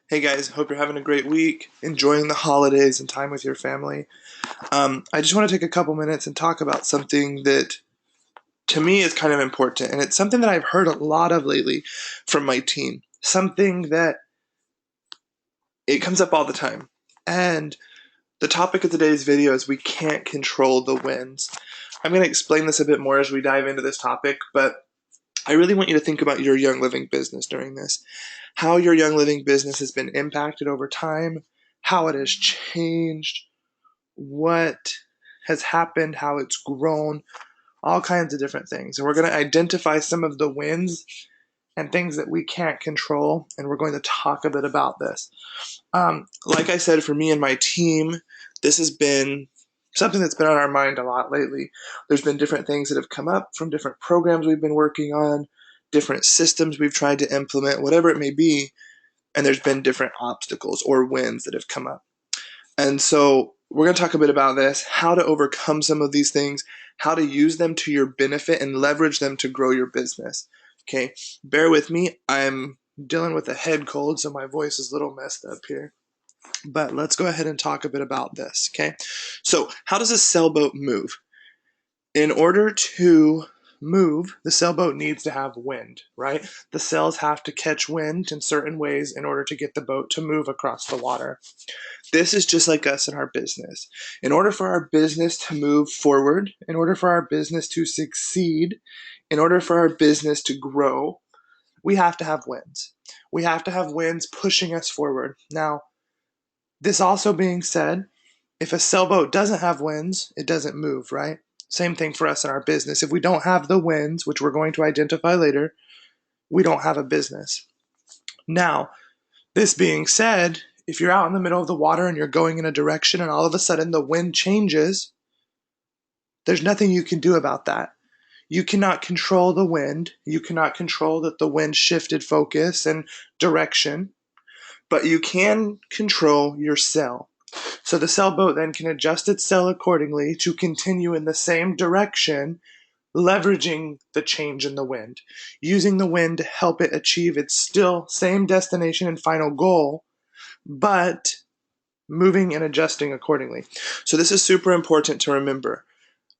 Hey guys, hope you're having a great week, enjoying the holidays and time with your family. I just want to take a couple minutes and talk about something that to me is kind of important, and it's something that I've heard a lot of lately from my team. Something that it comes up all the time. And the topic of today's video is we can't control the winds. I'm going to explain this a bit more as we dive into this topic, but I really want you to think about your Young Living business during this. How your Young Living business has been impacted over time, how it has changed, what has happened, how it's grown, all kinds of different things. And we're going to identify some of the wins and things that we can't control, and we're going to talk a bit about this. Like I said, for me and my team, this has been something that's been on our mind a lot lately. There's been different things that have come up from different programs we've been working on, different systems we've tried to implement, whatever it may be, and there's been different obstacles or wins that have come up. And so we're going to talk a bit about this, how to overcome some of these things, how to use them to your benefit and leverage them to grow your business. Okay, bear with me. I'm dealing with a head cold, so my voice is a little messed up here. But let's go ahead and talk a bit about this. Okay, so how does a sailboat move? In order to move, the sailboat needs to have wind, right? The sails have to catch wind in certain ways in order to get the boat to move across the water. This is just like us in our business. In order for our business to move forward, in order for our business to succeed, in order for our business to grow, we have to have winds. We have to have winds pushing us forward. Now, this also being said, if a sailboat doesn't have winds, it doesn't move, right? Same thing for us in our business. If we don't have the winds, which we're going to identify later, we don't have a business. Now, this being said, if you're out in the middle of the water and you're going in a direction and all of a sudden the wind changes, there's nothing you can do about that. You cannot control the wind. You cannot control that the wind shifted focus and direction, but you can control your sail. So the sailboat then can adjust its sail accordingly to continue in the same direction, leveraging the change in the wind, using the wind to help it achieve its still same destination and final goal, but moving and adjusting accordingly. So this is super important to remember.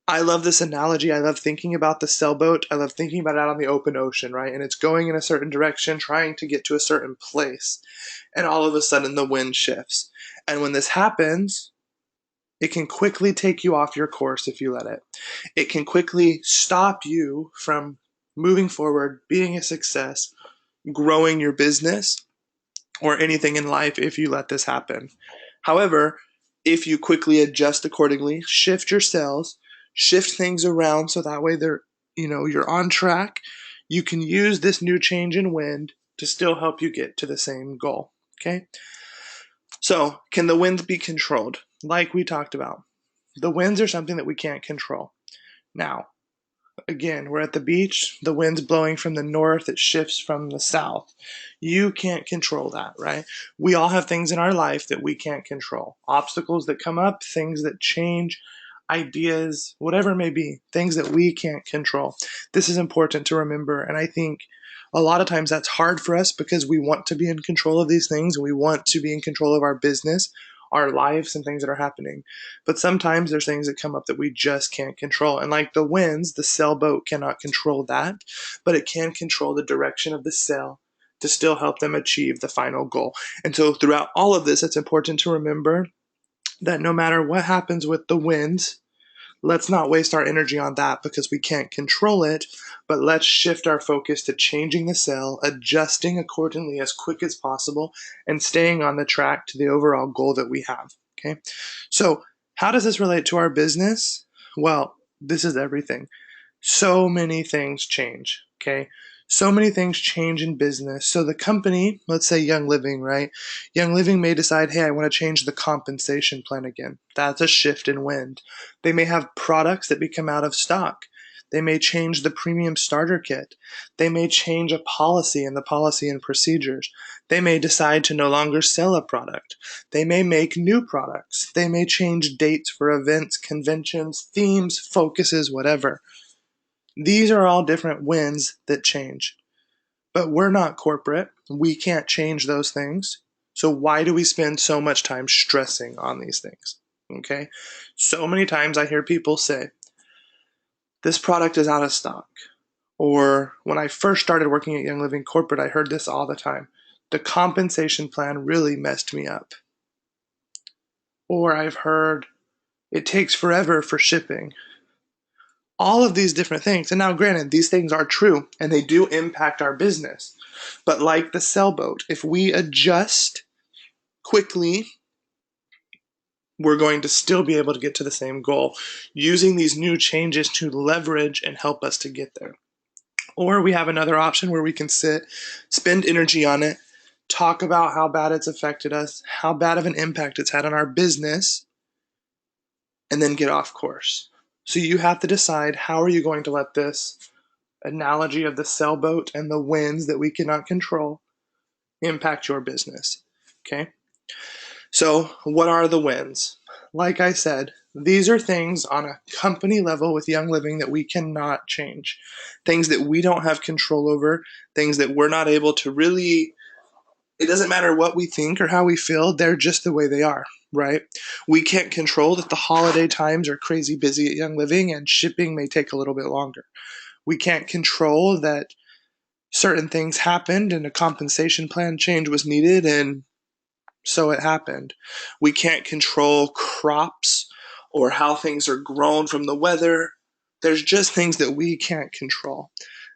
I love this analogy. I love thinking about the sailboat. I love thinking about it out on the open ocean, right? And it's going in a certain direction, trying to get to a certain place. And all of a sudden the wind shifts. And when this happens, it can quickly take you off your course if you let it. It can quickly stop you from moving forward, being a success, growing your business, or anything in life if you let this happen. However, if you quickly adjust accordingly, shift your sails, shift things around so that way you're on track, you can use this new change in wind to still help you get to the same goal. Okay? So, can the winds be controlled? Like we talked about. The winds are something that we can't control. Now, again, we're at the beach, the wind's blowing from the north, it shifts from the south. You can't control that, right? We all have things in our life that we can't control. Obstacles that come up, things that change, ideas, whatever it may be, things that we can't control. This is important to remember, and I think a lot of times that's hard for us because we want to be in control of these things. We want to be in control of our business, our lives, and things that are happening. But sometimes there's things that come up that we just can't control. And like the winds, the sailboat cannot control that, but it can control the direction of the sail to still help them achieve the final goal. And so throughout all of this, it's important to remember that no matter what happens with the winds, let's not waste our energy on that because we can't control it, but let's shift our focus to changing the sail, adjusting accordingly as quick as possible, and staying on the track to the overall goal that we have. Okay? So, how does this relate to our business? Well, this is everything. So many things change. Okay? So many things change in business. So the company, let's say Young Living, right? Young Living may decide, hey, I want to change the compensation plan again. That's a shift in wind. They may have products that become out of stock. They may change the premium starter kit. They may change a policy in the policy and procedures. They may decide to no longer sell a product. They may make new products. They may change dates for events, conventions, themes, focuses, whatever. These are all different winds that change. But we're not corporate. We can't change those things. So why do we spend so much time stressing on these things? Okay? So many times I hear people say, this product is out of stock. Or when I first started working at Young Living Corporate, I heard this all the time. The compensation plan really messed me up. Or I've heard it takes forever for shipping. All of these different things. And now, granted, these things are true and they do impact our business. But like the sailboat, if we adjust quickly, we're going to still be able to get to the same goal using these new changes to leverage and help us to get there. Or we have another option where we can sit, spend energy on it, talk about how bad it's affected us, how bad of an impact it's had on our business, and then get off course. So you have to decide, how are you going to let this analogy of the sailboat and the winds that we cannot control impact your business. Okay? So, what are the wins? Like I said, these are things on a company level with Young Living that we cannot change. Things that we don't have control over, things that we're not able to really, it doesn't matter what we think or how we feel, they're just the way they are, right? We can't control that the holiday times are crazy busy at Young Living and shipping may take a little bit longer. We can't control that certain things happened and a compensation plan change was needed, and so it happened. We can't control crops or how things are grown from the weather. There's just things that we can't control.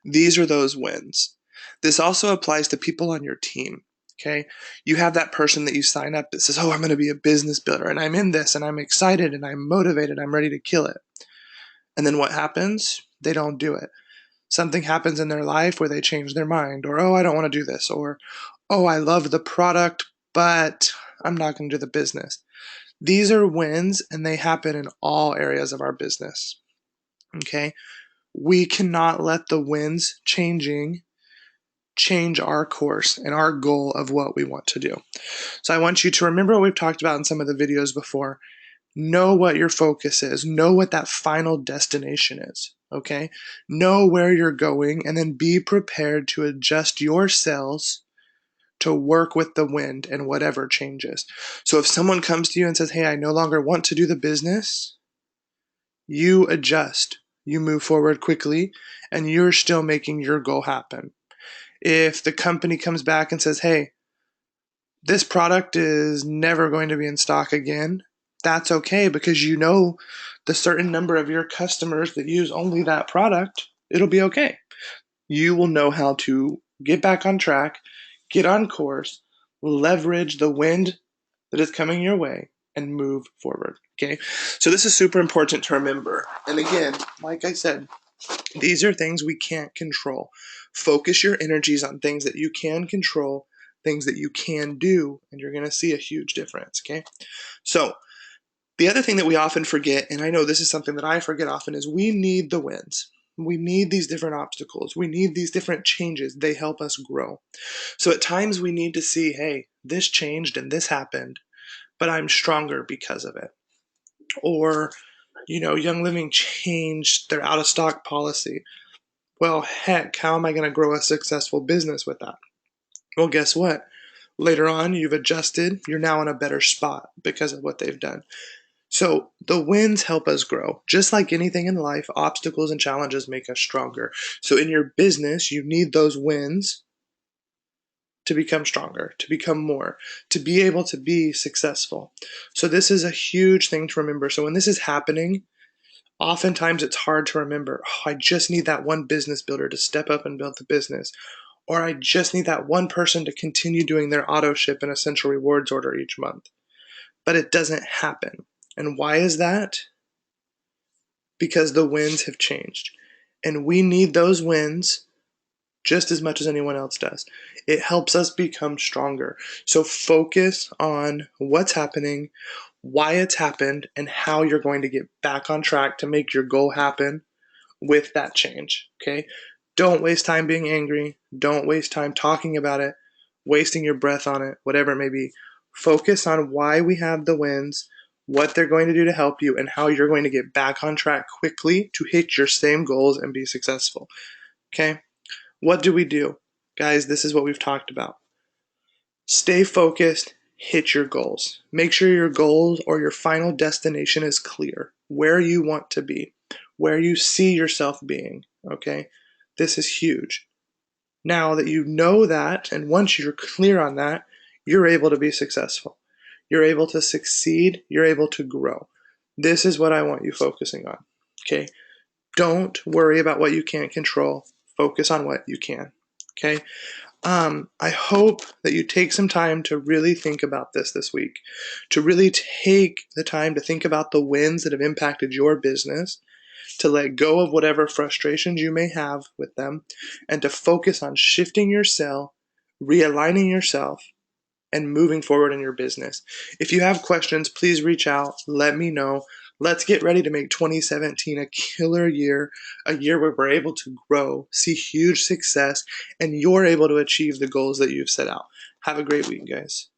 These are those wins. This also applies to people on your team. Okay. You have that person that you sign up that says, oh, I'm going to be a business builder and I'm in this and I'm excited and I'm motivated. I'm ready to kill it. And then what happens? They don't do it. Something happens in their life where they change their mind, or, oh, I don't want to do this, or, oh, I love the product, but I'm not going to do the business. These are wins and they happen in all areas of our business. Okay. We cannot let the winds change our course and our goal of what we want to do. So I want you to remember what we've talked about in some of the videos before. Know what your focus is. Know what that final destination is. Okay? Know where you're going and then be prepared to adjust your sails to work with the wind and whatever changes. So if someone comes to you and says, hey, I no longer want to do the business, you adjust. You move forward quickly and you're still making your goal happen. If the company comes back and says, hey, this product is never going to be in stock again, that's okay, because you know the certain number of your customers that use only that product, it'll be okay. You will know how to get back on track, get on course, leverage the wind that is coming your way, and move forward. Okay? So this is super important to remember. And again, like I said, these are things we can't control. Focus your energies on things that you can control, things that you can do, and you're going to see a huge difference. Okay? So the other thing that we often forget, and I know this is something that I forget often, is we need the wins. We need these different obstacles. We need these different changes. They help us grow. So at times we need to see, hey, this changed and this happened, but I'm stronger because of it. Or, Young Living changed their out of stock policy. Well, heck, how am I going to grow a successful business with that? Well, guess what? Later on, you've adjusted. You're now in a better spot because of what they've done. So the wins help us grow. Just like anything in life, obstacles and challenges make us stronger. So in your business, you need those wins to become stronger, to become more, to be able to be successful. So this is a huge thing to remember. So when this is happening, oftentimes it's hard to remember, oh, I just need that one business builder to step up and build the business. Or I just need that one person to continue doing their auto ship and essential rewards order each month. But it doesn't happen. And why is that? Because the winds have changed. And we need those wins just as much as anyone else does. It helps us become stronger. So focus on what's happening, why it's happened, and how you're going to get back on track to make your goal happen with that change. Okay? Don't waste time being angry. Don't waste time talking about it, wasting your breath on it, whatever it may be. Focus on why we have the wins, what they're going to do to help you, and how you're going to get back on track quickly to hit your same goals and be successful. Okay? What do we do? Guys, this is what we've talked about. Stay focused, hit your goals. Make sure your goals or your final destination is clear, where you want to be, where you see yourself being. Okay? This is huge. Now that you know that, and once you're clear on that, you're able to be successful. You're able to succeed. You're able to grow. This is what I want you focusing on. Okay? Don't worry about what you can't control. Focus on what you can. Okay? I hope that you take some time to really think about this week, to really take the time to think about the wins that have impacted your business, to let go of whatever frustrations you may have with them, and to focus on shifting your sail, realigning yourself, and moving forward in your business. If you have questions, please reach out. Let me know. Let's get ready to make 2017 a killer year, a year where we're able to grow, see huge success, and you're able to achieve the goals that you've set out. Have a great week, guys.